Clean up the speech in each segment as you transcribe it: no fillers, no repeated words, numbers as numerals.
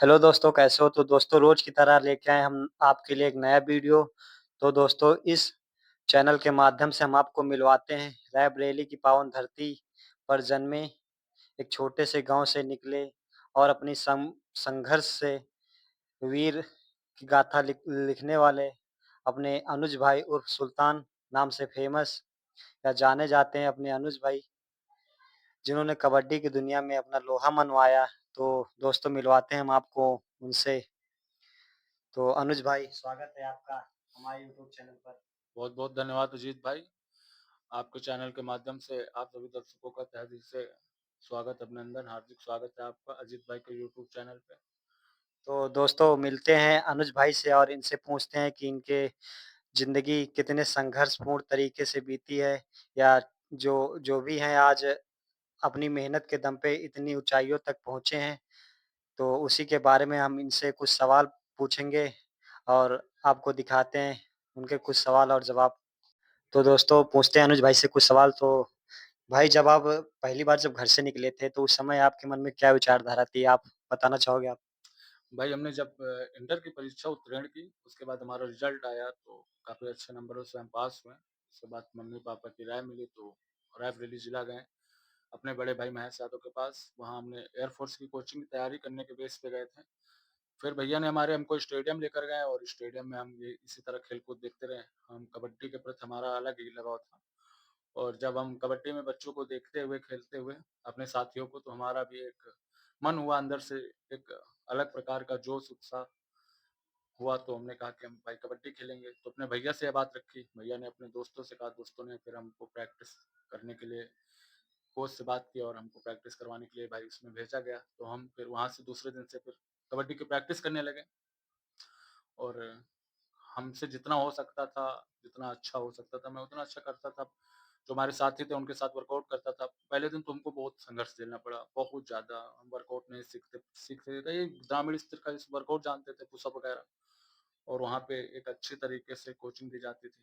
Hello दोस्तों, कैसे हो? तो दोस्तों रोज़ की तरह लेके आए हम आपके लिए एक नया वीडियो। तो दोस्तों इस चैनल के माध्यम से हम आपको मिलवाते हैं रायबरेली की पावन धरती पर जन्मे एक छोटे से गाँव से निकले और अपनी संघर्ष से वीर की गाथा लिखने वाले अपने अनुज भाई उर्फ सुल्तान नाम से फ़ेमस या जाने जाते हैं अपने अनुज भाई, जिन्होंने कबड्डी की दुनिया में अपना लोहा मनवाया। तो दोस्तों मिलवाते हैं हम आपको उनसे। तो अनुज भाई, स्वागत है आपका हमारे यूट्यूब चैनल पर। बहुत-बहुत धन्यवाद अजीत भाई। आपके चैनल के माध्यम से आप सभी दर्शकों का तहे दिल से स्वागत, अभिनंदन, हार्दिक स्वागत है आपका अजीत भाई के यूट्यूब चैनल पे। तो दोस्तों मिलते हैं अनुज भाई से और इनसे पूछते हैं कि इनके ज़िंदगी कितने संघर्षपूर्ण तरीके से बीती है, या जो जो भी हैं आज अपनी मेहनत के दम पे इतनी ऊँचाइयों तक पहुँचे हैं। तो उसी के बारे में हम इनसे कुछ सवाल पूछेंगे और आपको दिखाते हैं उनके कुछ सवाल और जवाब। तो दोस्तों पूछते हैं अनुज भाई से कुछ सवाल। तो भाई, जब आप पहली बार जब घर से निकले थे, तो उस समय आपके मन में क्या विचारधारा थी? आप बताना चाहोगे आप? भाई हमने जब इंटर की परीक्षा उत्तीर्ण की, उसके बाद हमारा रिज़ल्ट आया तो काफ़ी अच्छे नंबरों से हम पास हुए। उसके बाद मम्मी-पापा की राय मिली तो रायबरेली ज़िला गए, अपने बड़े भाई महेश यादव के पास। वहाँ हमने एयर फ़ोर्स की कोचिंग की तैयारी करने के बेस पे गए थे। फिर भैया ने हमारे हमको स्टेडियम लेकर गए और स्टेडियम में हम ये इसी तरह खेल-कूद देखते रहे। हम कबड्डी के प्रति हमारा अलग ही लगाव था। और जब हम कबड्डी में बच्चों को देखते हुए, खेलते हुए, अपने साथियों को, तो हमारा भी एक मन हुआ अंदर से, एक अलग प्रकार का जोश, उत्साह हुआ। तो हमने कहा कि हम भाई कबड्डी खेलेंगे। तो अपने भैया से ये बात रखी, भैया ने अपने दोस्तों से कहा, दोस्तों ने फिर हमको प्रैक्टिस करने के लिए कोच से बात की और हमको प्रैक्टिस करवाने के लिए भाई उसमें भेजा गया। तो हम फिर वहाँ से दूसरे दिन से फिर कबड्डी की प्रैक्टिस करने लगे और हमसे जितना हो सकता था, जितना अच्छा हो सकता था, मैं उतना अच्छा करता था। जो हमारे साथी थे उनके साथ वर्कआउट करता था। पहले दिन तो हमको बहुत संघर्ष झेलना पड़ा, बहुत ज़्यादा। हम वर्कआउट नहीं सीखते थे। ये ग्रामीण स्तर का इस वर्कआउट जानते थे, पुशअप वगैरह, और वहाँ पे एक अच्छी तरीके से कोचिंग दी जाती थी।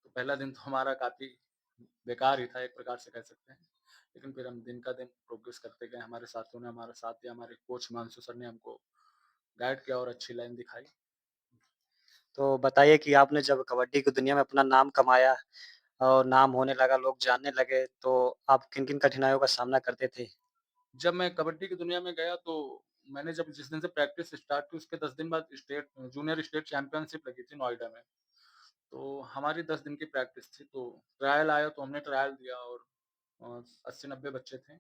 तो पहला दिन तो हमारा काफ़ी बेकार ही था, एक प्रकार से कह सकते हैं। लेकिन फिर हम दिन का दिन प्रोग्रेस करते गए। हमारे साथियों ने हमारा साथ दिया, हमारे कोच हिमांशु सर ने हमको गाइड किया और अच्छी लाइन दिखाई। तो बताइए कि आपने जब कबड्डी की दुनिया में अपना नाम कमाया और नाम होने लगा, लोग जानने लगे, तो आप किन-किन कठिनाइयों का सामना करते थे? जब मैं कबड्डी की दुनिया में गया तो मैंने जब जिस दिन से प्रैक्टिस स्टार्ट की उसके 10 दिन बाद जूनियर स्टेट चैंपियनशिप लगी थी नोएडा में। तो हमारी 10 दिन की प्रैक्टिस थी, तो ट्रायल आया तो हमने ट्रायल दिया और 80-90 बच्चे थे।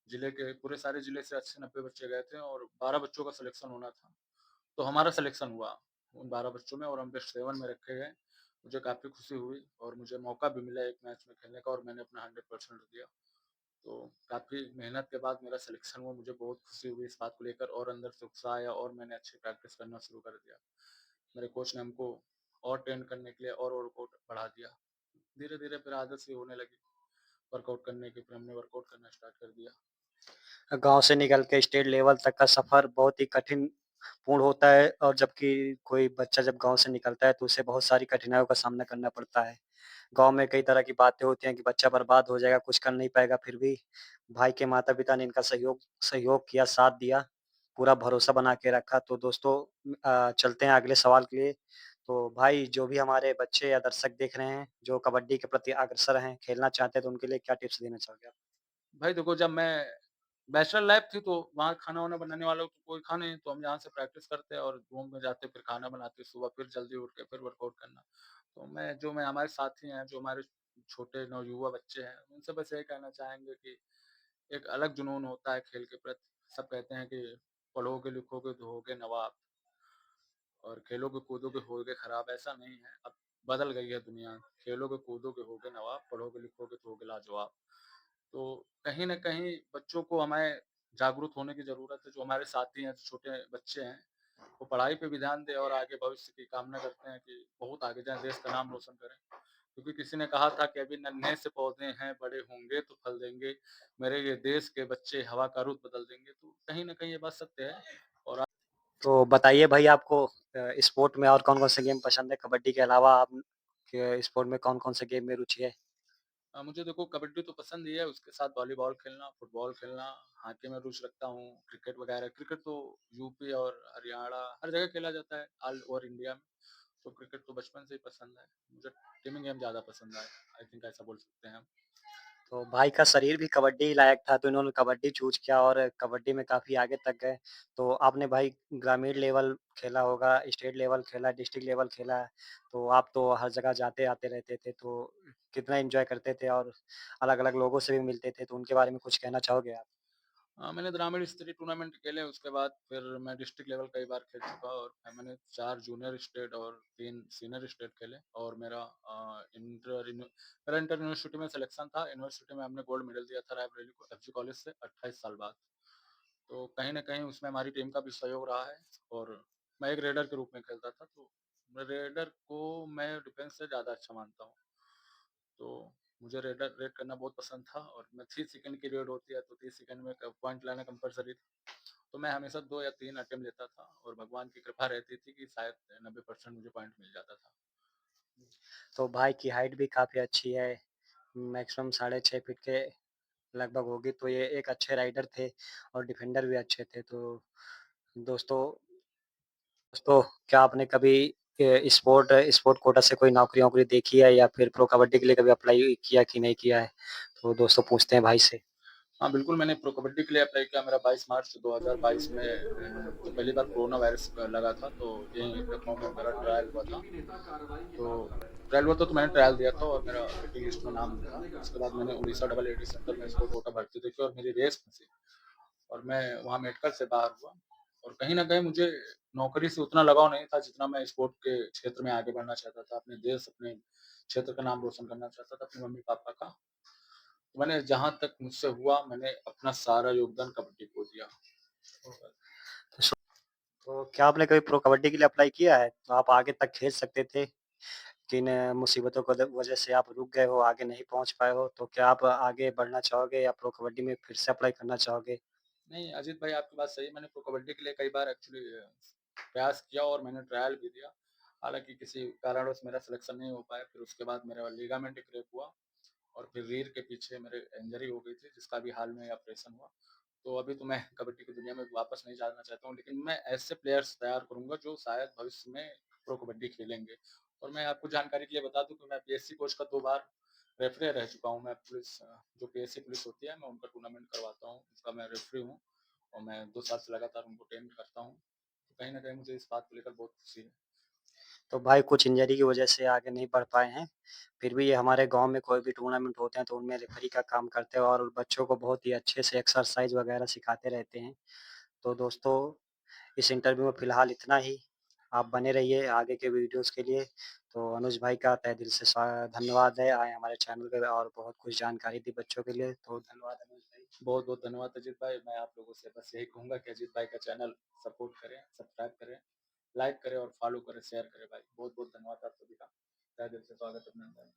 जिले के पूरे सारे जिले से 80-90 बच्चे गए थे और 12 बच्चों का सिलेक्शन होना था। तो हमारा सिलेक्शन हुआ उन 12 बच्चों में और हम बेस्ट 7 में रखे गए। मुझे काफ़ी खुशी हुई और मुझे मौका भी मिला एक मैच में खेलने का और मैंने अपना 100% दिया। तो काफ़ी मेहनत के बाद मेरा सिलेक्शन हुआ, मुझे बहुत खुशी हुई इस बात को लेकर और अंदर से उत्साह आया और मैंने अच्छी प्रैक्टिस करना शुरू कर दिया। मेरे कोच ने हमको और ट्रेन करने के लिए और वर्कआउट बढ़ा दिया। धीरे-धीरे फिर आदत सी होने लगी वर्कआउट करने की, फिर हमने वर्कआउट करना स्टार्ट कर दिया। गाँव से निकल के स्टेट लेवल तक का सफ़र बहुत ही कठिन पूर्ण होता है, और जबकि कोई बच्चा जब गाँव से निकलता है तो उसे बहुत सारी कठिनाइयों का सामना करना पड़ता है। गाँव में कई तरह की बातें होती हैं कि बच्चा बर्बाद हो जाएगा, कुछ कर नहीं पाएगा, फिर भी भाई के माता-पिता ने इनका सहयोग सहयोग किया, साथ दिया, पूरा भरोसा बना के रखा। तो दोस्तों चलते हैं अगले सवाल के लिए। तो भाई, जो भी हमारे बच्चे या दर्शक देख रहे हैं, जो कबड्डी के प्रति अग्रसर हैं, खेलना चाहते हैं, तो उनके लिए क्या टिप्स देना चाहोगे आप? भाई देखो, जब मैं बैचलर लाइफ़ थी तो वहाँ खाना-वाना बनाने वाला तो कोई था नहीं, तो हम यहाँ से प्रैक्टिस करते और रूम में जाते, फिर खाना बनाते, सुबह फिर जल्दी उठ के फिर वर्कआउट करना। तो मैं हमारे साथी हैं, जो हमारे छोटे नवयुवा बच्चे हैं, उनसे बस यही कहना चाहेंगे कि एक अलग जुनून होता है खेल के प्रति। सब कहते हैं कि पढ़ोगे लिखोगे तो होगे नवाब और खेलोगे कूदोगे होगे खराब, ऐसा नहीं है। अब बदल गई है दुनिया। खेलोगे कूदोगे होगे नवाब, पढ़ोगे लिखोगे तो होगे लाजवाब। तो कहीं न कहीं बच्चों को हमें जागरूक होने की ज़रूरत है। जो हमारे साथी हैं, जो छोटे बच्चे हैं, वो पढ़ाई पे भी ध्यान दें और आगे भविष्य की कामना करते हैं कि बहुत आगे जाएँ, देश का नाम रोशन करें। क्योंकि किसी ने कहा था कि अभी नन्हे से पौधे हैं, बड़े होंगे तो फल देंगे। मेरे ये देश के बच्चे हवा का रुख बदल देंगे। तो कहीं न कहीं ये बात सत्य है। और तो बताइए भाई, आपको स्पोर्ट में और कौन-कौन से गेम पसंद है? कबड्डी के अलावा आप के स्पोर्ट में कौन-कौन से गेम में रुचि है? मुझे देखो कबड्डी तो पसंद ही है, उसके साथ वॉलीबॉल खेलना, फुटबॉल खेलना, हॉकी में रुचि रखता हूँ, क्रिकेट वगैरह। क्रिकेट तो यूपी और हरियाणा हर जगह खेला जाता है, ऑल ओवर इंडिया में। तो क्रिकेट तो बचपन से ही पसंद है। मुझे टीमिंग गेम ज़्यादा पसंद है, आई थिंक ऐसा बोल सकते हैं हम। तो भाई का शरीर भी कबड्डी लायक था, तो इन्होंने कबड्डी चूज़ किया और कबड्डी में काफ़ी आगे तक गए। तो आपने भाई ग्रामीण लेवल खेला होगा, स्टेट लेवल खेला, डिस्ट्रिक्ट लेवल खेला, तो आप तो हर जगह जाते-आते रहते थे, तो कितना एन्जॉय करते थे और अलग-अलग लोगों से भी मिलते थे, तो उनके बारे में कुछ कहना चाहोगे आप? मैंने ग्रामीण स्तरीय टूर्नामेंट खेले, उसके बाद फिर मैं डिस्ट्रिक्ट लेवल कई बार खेल चुका और मैंने 4 जूनियर स्टेट और 3 सीनियर स्टेट खेले और मेरा इंटर यूनिवर्सिटी में सिलेक्शन था। यूनिवर्सिटी में हमने गोल्ड मेडल दिया था रायबरेली को एफजी कॉलेज से 28 साल बाद। तो कहीं न कहीं उसमें हमारी टीम का भी सहयोग रहा है और मैं एक रेडर के रूप में खेलता था, तो रेडर को मैं डिफेंस से ज़्यादा अच्छा मानता हूँ। तो मुझे रेड करना बहुत पसंद था और मैं 30 सेकंड की रेड होती है, तो 30 सेकंड में क पॉइंट लाना कंपल्सरी था। तो मैं हमेशा 2 या 3 अटेम्प्ट लेता था और भगवान की कृपा रहती थी कि शायद 90% मुझे पॉइंट मिल जाता था। तो भाई की हाइट भी काफ़ी अच्छी है, मैक्सिमम साढ़े 6 फीट के लगभग होगी, तो ये एक अच्छे राइडर थे और डिफेंडर भी अच्छे थे। तो दोस्तों दोस्तों क्या आपने कभी स्पोर्ट स्पोर्ट कोटा से कोई नौकरी-वोकरी देखी है या फिर प्रो कबड्डी के लिए कभी अप्लाई किया कि नहीं किया है? तो दोस्तों पूछते हैं भाई से। हाँ, बिल्कुल मैंने प्रो कबड्डी के लिए अप्लाई किया। मेरा 22 मार्च 2022 में जब पहली बार कोरोना वायरस लगा था, तो यहीं लखनऊ में मेरा ट्रायल हुआ था। तो मैंने ट्रायल दिया था और मेरा वेटिंग लिस्ट में नाम था। उसके बाद मैंने उड़ीसा डबल एडी सेंटर में स्पोर्ट कोटा भर्ती देखी और मेरी रेस फँसी और मैं वहाँ मेडिकल से बाहर हुआ और कहीं न कहीं मुझे नौकरी से उतना लगाव नहीं था जितना मैं स्पोर्ट के क्षेत्र में आगे बढ़ना चाहता था। अपने देश, अपने क्षेत्र का नाम रोशन करना चाहता था, अपने मम्मी-पापा का। तो मैंने जहाँ तक मुझसे हुआ मैंने अपना सारा योगदान कबड्डी को दिया। तो क्या आपने कभी प्रो कबड्डी के लिए अप्लाई किया है? तो आप आगे तक खेल सकते थे, किन मुसीबतों को द वजह से आप रुक गए हो, आगे नहीं पहुँच पाए हो, तो क्या आप आगे बढ़ना चाहोगे या प्रो कबड्डी में फिर से अप्लाई करना चाहोगे? नहीं, अजीत भाई आपकी बात सही है। मैंने प्रो कबड्डी के लिए कई बार एक्चुअली प्रयास किया और मैंने ट्रायल भी दिया। हालाँकि किसी कारणवश मेरा सिलेक्शन नहीं हो पाया। फिर उसके बाद मेरा लिगामेंट क्रैक हुआ और फिर रीढ़ के पीछे मेरे इंजरी हो गई थी, जिसका भी हाल में ऑपरेशन हुआ। तो अभी तो मैं कबड्डी की दुनिया में वापस नहीं जाना चाहता हूँ, लेकिन मैं ऐसे प्लेयर्स तैयार करूँगा जो शायद भविष्य में प्रो कबड्डी खेलेंगे। और मैं आपको जानकारी के लिए बता दूँ कि मैं पीएससी कोच का 2 बार रेफ़री रह चुका हूँ। मैं जो पीएससी पुलिस होती है, मैं उनका टूर्नामेंट करवाता हूँ, उसका मैं रेफ़री हूँ और मैं 2 साल से लगातार उनको ट्रेन करता हूँ। तो कहीं न कहीं मुझे इस बात को लेकर बहुत खुशी है। तो भाई कुछ इंजरी की वजह से आगे नहीं बढ़ पाए हैं। फिर भी ये हमारे गाँव में कोई भी टूर्नामेंट होते हैं तो उनमें रेफ़री का काम करते हैं और बच्चों को बहुत ही अच्छे से एक्सरसाइज़ वगैरह सिखाते रहते हैं। तो दोस्तों इस इंटरव्यू में फ़िलहाल इतना ही। आप बने रहिए आगे के वीडियोज़ के लिए। तो अनुज भाई का तहे दिल से धन्यवाद है, आए हमारे चैनल पे और बहुत कुछ जानकारी दी बच्चों के लिए। तो धन्यवाद अनुज भाई। बहुत-बहुत धन्यवाद अजीत भाई। मैं आप लोगों से बस यही कहूँगा कि अजीत भाई का चैनल सपोर्ट करें, सब्सक्राइब करें, लाइक करें और फॉलो करें, शेयर करें भाई। बहुत-बहुत धन्यवाद आप सभी का। तहे दिल से स्वागत है अभिनंदन।